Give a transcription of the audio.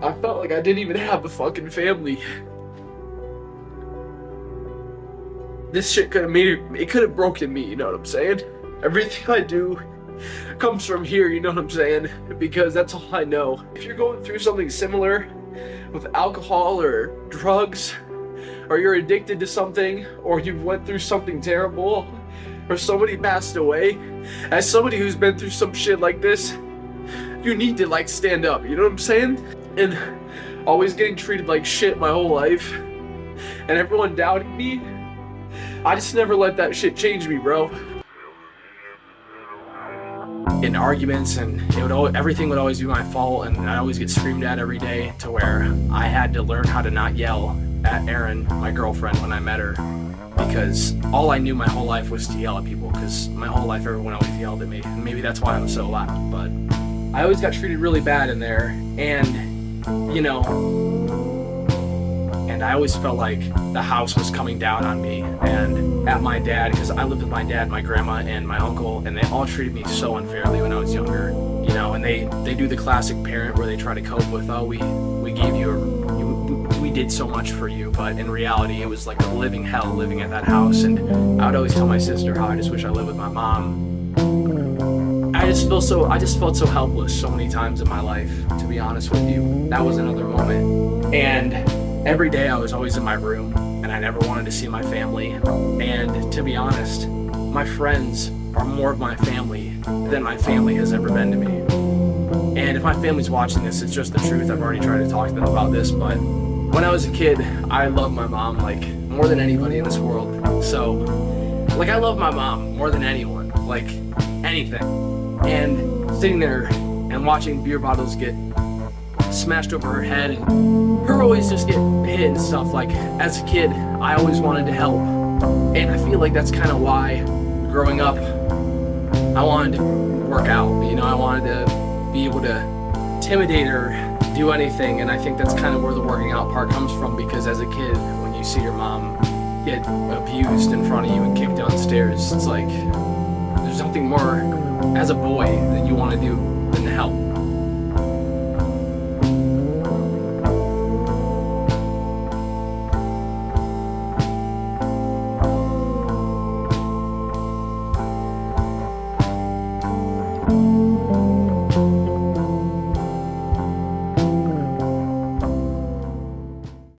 I felt like I didn't even have a fucking family. This shit could have made it could have broken me, you know what I'm saying? Everything I do comes from here, you know what I'm saying? Because that's all I know. If you're going through something similar with alcohol or drugs, or you're addicted to something, or you went through something terrible, or somebody passed away, as somebody who's been through some shit like this, you need to like stand up, you know what I'm saying? And always getting treated like shit my whole life, and everyone doubting me, I just never let that shit change me, bro. In arguments, and everything would always be my fault, and I'd always get screamed at every day, to where I had to learn how to not yell at Erin, my girlfriend, when I met her, because all I knew my whole life was to yell at people, because my whole life everyone always yelled at me, and maybe that's why I was so loud. But I always got treated really bad in there, and and I always felt like the house was coming down on me and at my dad, because I lived with my dad, my grandma, and my uncle, and they all treated me so unfairly when I was younger, and they do the classic parent where they try to cope with, oh, we gave we did so much for you, but in reality it was like a living hell living at that house. And I would always tell my sister how I just wish I lived with my mom. I just felt so helpless so many times in my life, to be honest with you. That was another moment. And every day I was always in my room, and I never wanted to see my family. And to be honest, my friends are more of my family than my family has ever been to me. And if my family's watching this, it's just the truth. I've already tried to talk to them about this, but when I was a kid, I loved my mom like more than anybody in this world. So, like, I love my mom more than anyone, like anything. And sitting there and watching beer bottles get smashed over her head, and her always just get hit and stuff, like, as a kid I always wanted to help. And I feel like that's kind of why growing up I wanted to work out, I wanted to be able to intimidate or do anything. And I think that's kind of where the working out part comes from, because as a kid, when you see your mom get abused in front of you and kicked downstairs, it's like there's something more as a boy that you want to do than to help.